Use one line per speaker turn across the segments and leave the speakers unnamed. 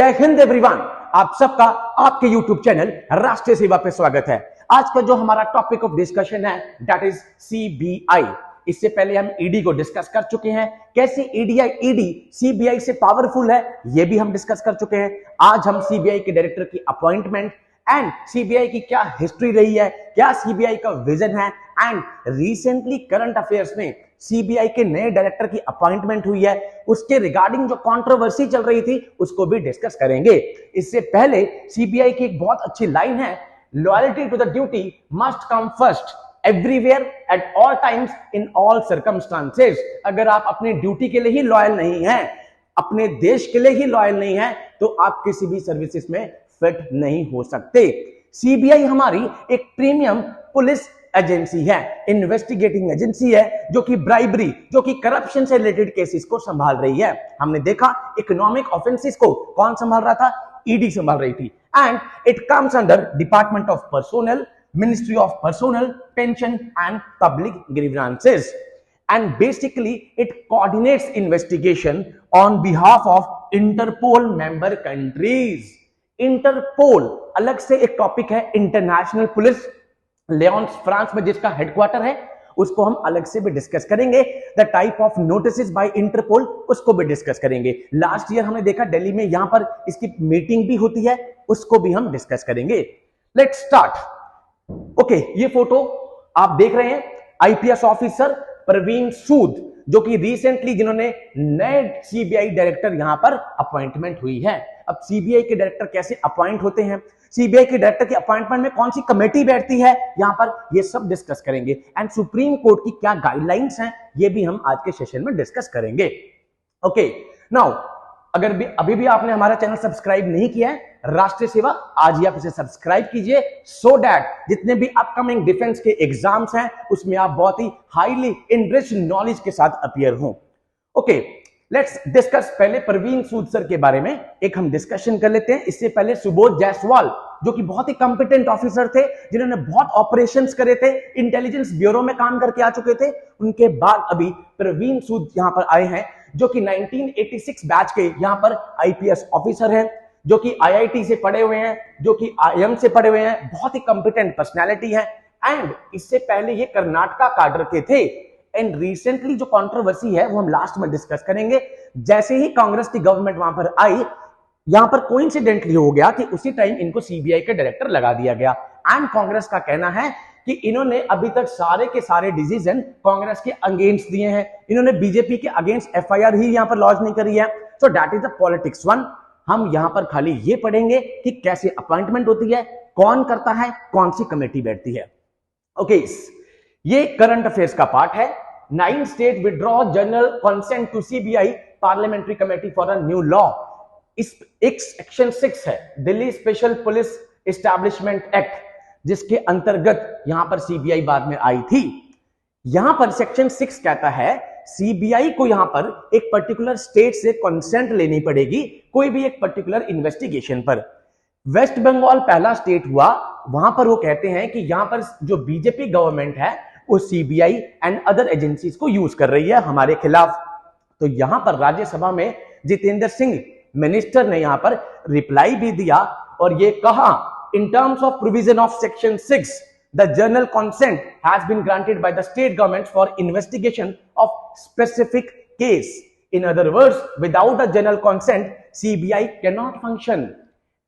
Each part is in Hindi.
जय हिंद एवरीवन, आप सबका आपके YouTube चैनल राष्ट्रीय सेवा पे स्वागत है। आज का जो हमारा टॉपिक ऑफ डिस्कशन है दैट इज सीबीआई। इससे पहले हम ईडी को डिस्कस कर चुके हैं, कैसे ईडी सीबीआई से पावरफुल है ये भी हम डिस्कस कर चुके हैं। आज हम सीबीआई के डायरेक्टर की अपॉइंटमेंट एंड सीबीआई की क्या हिस्ट्री रही है, क्या सीबीआई का विजन है एंड रिसेंटली करंट अफेयर्स में सीबीआई के नए डायरेक्टर की अपॉइंटमेंट हुई है, उसके रिगार्डिंग जो कंट्रोवर्सी चल रही थी उसको भी डिस्कस करेंगे। इससे पहले सीबीआई की एक बहुत अच्छी लाइन है, loyalty to the duty must come first everywhere at all times in all circumstances. अगर आप अपनी ड्यूटी के लिए ही लॉयल नहीं हैं, अपने देश के लिए ही लॉयल नहीं है, तो आप किसी भी सर्विसेज में फिट नहीं हो सकते। सीबीआई हमारी एक प्रीमियम पुलिस एजेंसी है, इन्वेस्टिगेटिंग एजेंसी है, जो कि ब्राइबरी, जो कि करप्शन से रिलेटेड केसेस को संभाल रही है। हमने देखा इकोनॉमिक ऑफेंसेस को कौन संभाल रहा था, ईडी संभाल रही थी। And it comes under department of personnel, ministry of personnel, pension and public grievances. And basically it coordinates investigation on behalf of Interpol member countries. Interpol अलग से एक टॉपिक है, इंटरनेशनल पुलिस लियोन फ्रांस में जिसका हेडक्वार्टर है, उसको हम अलग से भी डिस्कस करेंगे। The type of notice by Interpol उसको भी डिस्कस करेंगे। लास्ट ईयर हमने देखा दिल्ली में यहां पर इसकी मीटिंग भी होती है, उसको भी हम डिस्कस करेंगे। Let's start. ओके, ये फोटो आप देख रहे हैं, आईपीएस ऑफिसर प्रवीण सूद, जो कि रिसेंटली जिन्होंने नए सीबीआई डायरेक्टर यहां पर अपॉइंटमेंट हुई है। अब सीबीआई के डायरेक्टर कैसे अपॉइंट होते हैं, सीबीआई के डायरेक्टर की अपॉइंटमेंट में कौन सी कमेटी बैठती है, यहां पर ये सब डिस्कस करेंगे। एंड सुप्रीम कोर्ट की क्या गाइडलाइंस हैं ये भी हम आज के सेशन में डिस्कस करेंगे। ओके, नाउ अगर भी अभी भी आपने हमारा चैनल सब्सक्राइब नहीं किया है राष्ट्रीय सेवा, आज ही आप इसे सब्सक्राइब कीजिए, सो दैट जितने भी अपकमिंग डिफेंस के एग्जाम्स हैं उसमें आप बहुत ही हाईली इनरिच्ड नॉलेज के साथ अपीयर हों। Okay, let's discuss. पहले प्रवीण सूद सर के बारे में एक हम डिस्कशन कर लेते हैं। इससे पहले सुबोध जायसवाल, जो कि बहुत ही कॉम्पिटेंट ऑफिसर थे, जिन्होंने बहुत ऑपरेशंस करे थे, इंटेलिजेंस ब्यूरो में काम करके आ चुके थे। उनके बाद अभी प्रवीण सूद यहां पर आए हैं, जो कि 1986 बैच के यहां पर आईपीएस ऑफिसर हैं, जो कि आईआईटी से पढ़े हुए हैं, जो कि आईएम से पढ़े हुए हैं, बहुत ही कॉम्पिटेंट पर्सनैलिटी है। एंड इससे पहले ये कर्नाटका काडर के थे। एंड रिसेंटली जो कंट्रोवर्सी है वो हम लास्ट में डिस्कस करेंगे। जैसे ही कांग्रेस की गवर्नमेंट वहां पर आई, यहां पर कोइंसिडेंटली हो गया कि उसी टाइम इनको सीबीआई के डायरेक्टर लगा दिया गया। एंड कांग्रेस का कहना है कि इन्होंने अभी तक सारे के सारे डिसीजन कांग्रेस के अगेंस्ट दिए हैं, इन्होंने बीजेपी के अगेंस्ट एफआईआर ही यहां पर लॉन्च नहीं करी है। So that is the politics one. हम यहां पर खाली ये पढ़ेंगे कि कैसे अपॉइंटमेंट होती है, कौन करता है, कौन सी कमेटी बैठती है। ओके, ये करंट अफेयर्स का पार्ट है। 9 state withdraw general consent to CBI parliamentary committee for a new law. इस एक सेक्शन 6 है, Delhi special police establishment act, जिसके अंतर्गत यहां पर सीबीआई बाद में आई थी। यहां पर सेक्शन 6 कहता है सीबीआई को यहां पर एक पर्टिकुलर स्टेट से कंसेंट लेनी पड़ेगी कोई भी एक पर्टिकुलर इन्वेस्टिगेशन पर। वेस्ट बंगाल पहला स्टेट हुआ, वहां पर वो कहते हैं कि यहां पर जो बीजेपी गवर्नमेंट है वो सीबीआई एंड अदर एजेंसीज को यूज कर रही है हमारे खिलाफ। तो यहां पर राज्यसभा में जितेंद्र सिंह मिनिस्टर ने यहां पर रिप्लाई भी दिया और ये कहा, in terms of provision of section 6 the general consent has been granted by the state governments for investigation of specific case. In other words, without a general consent CBI cannot function.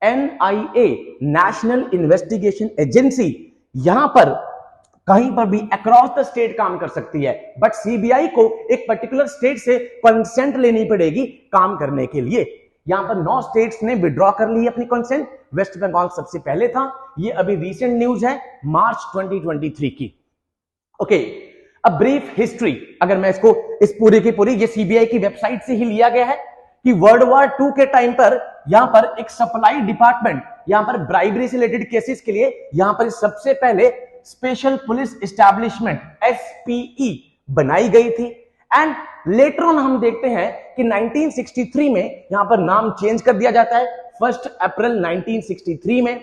NIA National Investigation Agency यहां पर कहीं पर भी अक्रॉस द स्टेट काम कर सकती है, बट सीबीआई को एक पर्टिकुलर स्टेट से कंसेंट लेनी पड़ेगी काम करने के लिए। यहां पर 9 स्टेट्स ने विड्रॉ कर ली अपनी कंसेंट, वेस्ट बंगाल सबसे पहले था। ये अभी रीसेंट न्यूज है मार्च 2023 की। ओके, अब ब्रीफ हिस्ट्री, अगर मैं इसको इस पूरी की पूरी ये सीबीआई की वेबसाइट से ही लिया गया है कि वर्ल्ड वॉर 2 के टाइम पर यहां पर एक सप्लाई डिपार्टमेंट, यहां पर ब्राइबरी से रिलेटेड केसेस के लिए यहां पर सबसे पहले स्पेशल पुलिस एस्टैब्लिशमेंट एसपीई बनाई गई थी। एंड लेटर ऑन हम देखते हैं कि 1963 में यहां पर नाम चेंज कर दिया जाता है। 1 अप्रैल 1963 में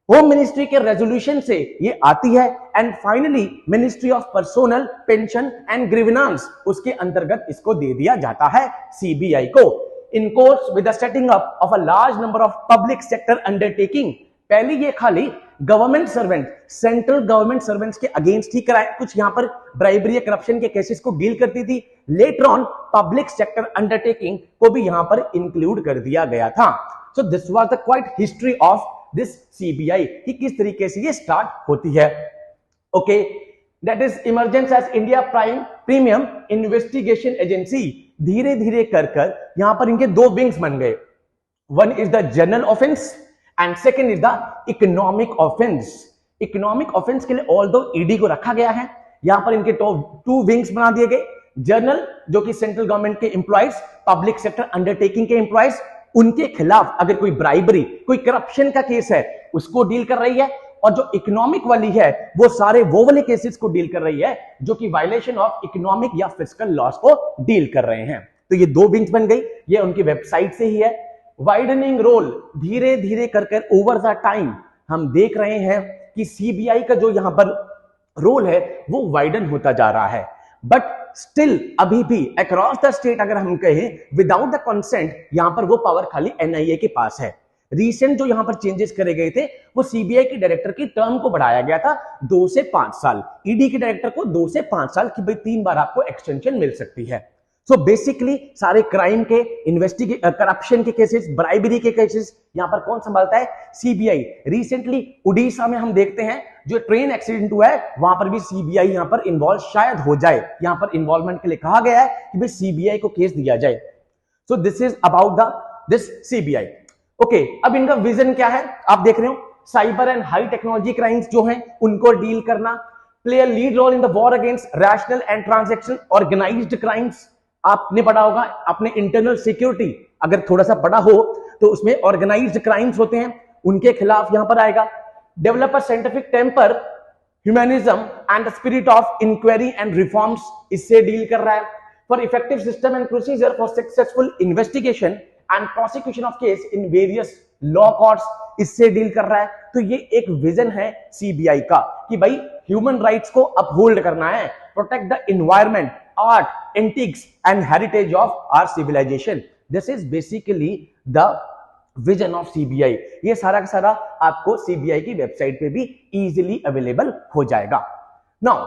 होम मिनिस्ट्री के रेजोल्यूशन से ये आती है। And finally ministry of personnel, pension and grievances, उसके अंतर्गत इसको दे दिया जाता है सीबीआई को। In course with the setting up of a large number of public sector undertaking. पहले ये खाली government servant, central government servants के अगेंस्ट ही कराए, कुछ यहां पर ब्राइबरी या करप्शन के केसेस को डील करती थी। Letter on public sector undertaking को भी यहां पर इंक्लूड कर दिया गया था। So this was the quite history of this CBI कि किस तरीके से ये स्टार्ट होती है। Okay, that is emergence as India premium investigation agency. धीरे धीरे कर यहां पर इनके दो विंग्स बन गए। One is the general offence and second is the economic offence. Economic offence के लिए ऑल्दो ईडी को रखा गया है, यहां पर इनके टू विंग्स बना दिए गए। जनरल जो कि सेंट्रल गवर्नमेंट के एम्प्लॉयज, पब्लिक सेक्टर अंडरटेकिंग के एम्प्लॉयज, उनके खिलाफ अगर कोई ब्राइबरी, कोई करप्शन का केस है उसको डील कर रही है। और जो इकोनॉमिक वाली है वो सारे वो वाले केसेस को डील कर रही है जो कि वायलेशन ऑफ इकोनॉमिक या फिस्कल लॉस को डील कर रहे हैं। तो ये दो विंग्स बन गई, ये उनकी वेबसाइट से ही है। वाइडनिंग रोल, धीरे धीरे कर ओवर द टाइम हम देख रहे हैं कि सीबीआई का जो यहां पर रोल है वो वाइडन होता जा रहा है। बट स्टिल अभी भी अक्रॉस द स्टेट अगर हम कहें विदाउट द कंसेंट, यहां पर वो पावर खाली एनआईए के पास है। रिसेंट जो यहां पर चेंजेस करे गए थे वो सीबीआई के डायरेक्टर की टर्म को बढ़ाया गया था 2 से 5 साल। ईडी के डायरेक्टर को 2 से 5 साल की भाई 3 बार आपको एक्सटेंशन मिल सकती है। सो बेसिकली सारे क्राइम के, करप्शन के केसेस, ब्राइबरी के केसेस यहां पर कौन संभालता है? सीबीआई। रिसेंटली उड़ीसा में हम देखते हैं जो ट्रेन एक्सीडेंट हुआ है वहां पर भी सीबीआई यहां पर इन्वॉल्व शायद हो जाए। यहां पर इन्वॉल्वमेंट के लिए कहा गया है कि भाई सीबीआई को केस दिया जाए। So this is about this CBI. Okay, अब इनका विजन क्या है आप देख रहे हो। Cyber and high technology crimes जो हैं उनको डील करना, play a lead role in the war against rational and transaction organised crimes. आपने पढ़ा होगा, अपने इंटरनल सिक्योरिटी अगर थोड़ा सा पढ़ा हो तो उसमें ऑर्गेनाइज्ड क्राइम्स होते हैं, उनके खिलाफ यहां पर आएगा। Develop a scientific temper, humanism and the spirit of inquiry and reforms, इससे डील कर रहा है। For effective system and procedure for successful investigation and prosecution of case in various law courts, इससे डील कर रहा है। तो ये एक विजन है सीबीआई का कि भाई ह्यूमन राइट्स को अपहोल्ड करना है, protect the environment, art, antiques and heritage of our civilisation. This is basically the vision of CBI. ये सारा का सारा आपको सीबीआई की वेबसाइट पे भी इजीली अवेलेबल हो जाएगा। Now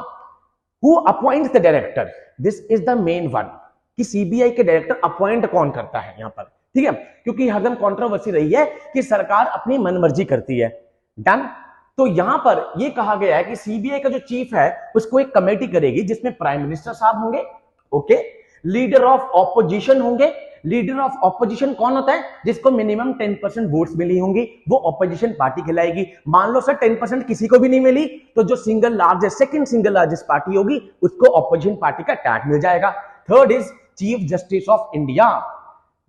who appoints the director? This is the main one कि सीबीआई के डायरेक्टर अपॉइंट कौन करता है यहां पर, ठीक है, क्योंकि हरदम कंट्रोवर्सी रही है कि सरकार अपनी मनमर्जी करती है। डन। तो यहां पर यह कहा गया है कि सीबीआई का जो चीफ है उसको एक कमेटी करेगी जिसमें प्राइम मिनिस्टर साहब होंगे, ओके, लीडर ऑफ ऑपोजिशन होंगे। लीडर ऑफ ऑपोजिशन कौन होता है? जिसको मिनिमम 10% वोट्स मिली होंगी वो ऑपोजिशन पार्टी कहलाएगी। मान लो सर 10% किसी को भी नहीं मिली तो जो single largest, second single largest party होगी उसको ऑपोजिशन पार्टी का टैग मिल जाएगा। Third is chief justice of India.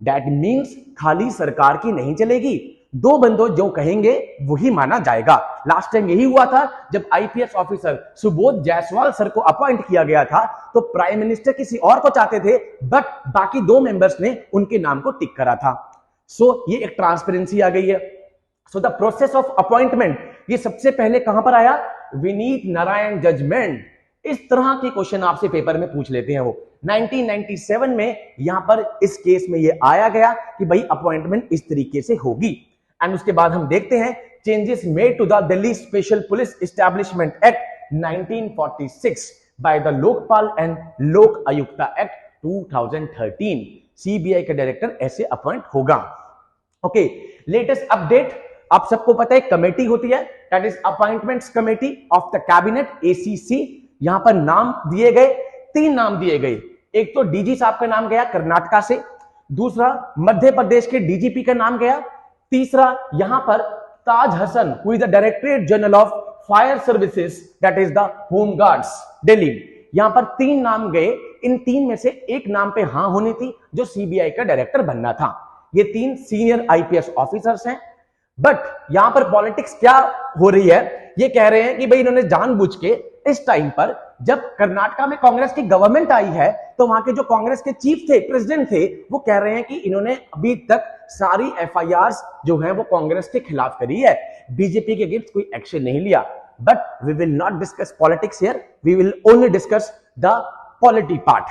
That means खाली सरकार की नहीं चलेगी, दो बंदों जो कहेंगे वही माना जाएगा। लास्ट टाइम यही हुआ था जब IPS officer Subodh Jaiswal sir को अपॉइंट किया गया था तो प्राइम मिनिस्टर किसी और को चाहते थे बट बाकी 2 मेंबर्स ने उनके नाम को टिक करा था। सो ये एक ट्रांसपेरेंसी आ गई है। So the process of appointment ये सबसे पहले कहां पर आया? विनीत नारायण जजमेंट। इस तरह के क्वेश्चन आपसे पेपर में पूछ लेते हैं वो। 1997 में यहां पर इस केस में ये आया गया कि भाई अपॉइंटमेंट इस तरीके से होगी। एंड उसके बाद हम देखते हैं changes made to the Delhi special police establishment act 1946 by the Lokpal and Lokayukta act 2013। CBI का डायरेक्टर ऐसे अपॉइंट होगा। ओके, लेटेस्ट अपडेट आप सबको पता है कमेटी होती है that is appointments committee of the cabinet, ACC. यहां पर नाम दिए गए, 3 नाम दिए गए। एक तो डीजी साहब का नाम गया कर्नाटका से, दूसरा मध्य प्रदेश के डीजीपी का नाम गया, तीसरा यहां पर Taj Hasan who is the directorate general of fire services that is the home guards Delhi. यहां पर 3 नाम गए। इन 3 में से एक नाम पे हां होनी थी जो सीबीआई का डायरेक्टर बनना था। ये 3 सीनियर आईपीएस ऑफिसर्स हैं। बट यहां पर पॉलिटिक्स क्या हो रही है? ये कह रहे हैं कि भाई इन्होंने जानबूझ के इस टाइम पर जब कर्नाटका में कांग्रेस की गवर्नमेंट आई है तो वहां के जो कांग्रेस के चीफ थे, प्रेसिडेंट थे, वो कह रहे हैं कि इन्होंने अभी तक सारी एफआईआर्स जो है वो कांग्रेस के खिलाफ करी है, बीजेपी के अगेंस्ट कोई एक्शन नहीं लिया। But we will not discuss politics here, we will only discuss the polity part.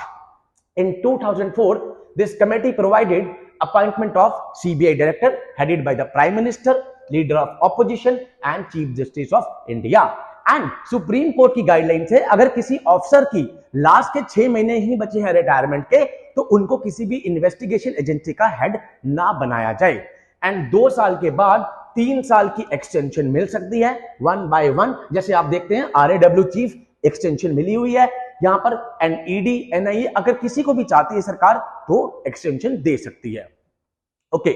In 2004, this committee provided appointment of CBI director headed by the prime minister, leader of opposition and chief justice of India. And supreme court की गाइडलाइंस है, अगर किसी ऑफिसर की लास्ट के 6 महीने ही बचे हैं रिटायरमेंट के, तो उनको किसी भी इन्वेस्टिगेशन एजेंसी का हेड ना बनाया जाए। एंड 2 साल के बाद 3 साल की एक्सटेंशन मिल सकती है 1 by 1। जैसे आप देखते हैं RAW चीफ एक्सटेंशन मिली हुई है यहां पर, NED NIA अगर किसी को भी चाहती है सरकार तो एक्सटेंशन दे सकती है। Okay,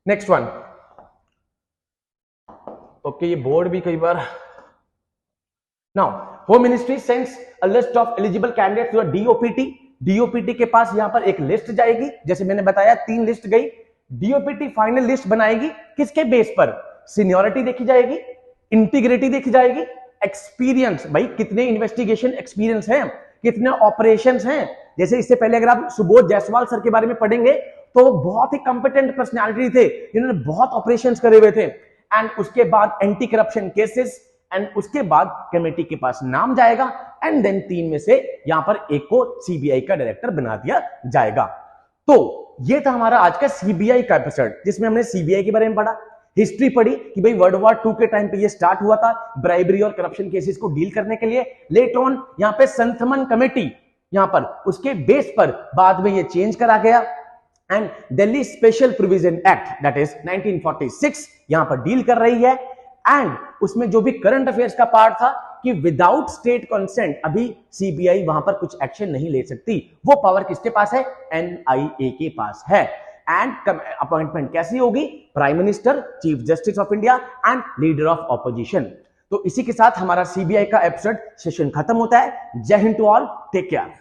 next one. ओके, ये बोर्ड भी कई बार। Now home ministry sends a list of eligible candidates to DOPT। DOPT के पास यहां पर एक लिस्ट जाएगी, जैसे मैंने बताया 3 लिस्ट गई। DOPT फाइनल लिस्ट बनाएगी, किसके बेस पर? सीनियरिटी देखी जाएगी, इंटीग्रिटी देखी जाएगी, एक्सपीरियंस, भाई कितने इन्वेस्टिगेशन एक्सपीरियंस हैं, कितने ऑपरेशंस हैं। जैसे इससे पहले अगर आप सुबोध जायसवाल सर के बारे में पढ़ेंगे तो बहुत ही कंपिटेंट पर्सनालिटी थे, इन्होंने बहुत ऑपरेशंस करे हुए थे। एंड उसके बाद एंटी करप्शन केसेस, एंड उसके बाद कमेटी के पास नाम जाएगा, एंड देन 3 में से यहां पर एक को सीबीआई का डायरेक्टर बना दिया जाएगा। तो ये था हमारा आज का सीबीआई का एपिसोड, जिसमें हमने सीबीआई के बारे में पढ़ा, हिस्ट्री पढ़ी कि भाई वर्ल्ड वॉर 2 के टाइम पे ये स्टार्ट हुआ था ब्राइबरी और करप्शन केसेस को डील करने के लिए। लेटर ऑन यहां पे संथमन कमेटी, यहां पर उसके बेस पर बाद में ये चेंज करा गया, and Delhi special provision act that is 1946 यहां पर डील कर रही है। एंड उसमें जो भी करंट अफेयर्स का पार्ट था कि विदाउट स्टेट कंसेंट अभी सीबीआई वहां पर कुछ एक्शन नहीं ले सकती, वो पावर किसके पास है? NIA के पास है। एंड अपॉइंटमेंट कैसी होगी? Prime minister, chief justice of India and leader of opposition. तो इसी के साथ हमारा सीबीआई का एपिसोड सेशन खत्म होता है। जय हिंद टू ऑल, टेक केयर।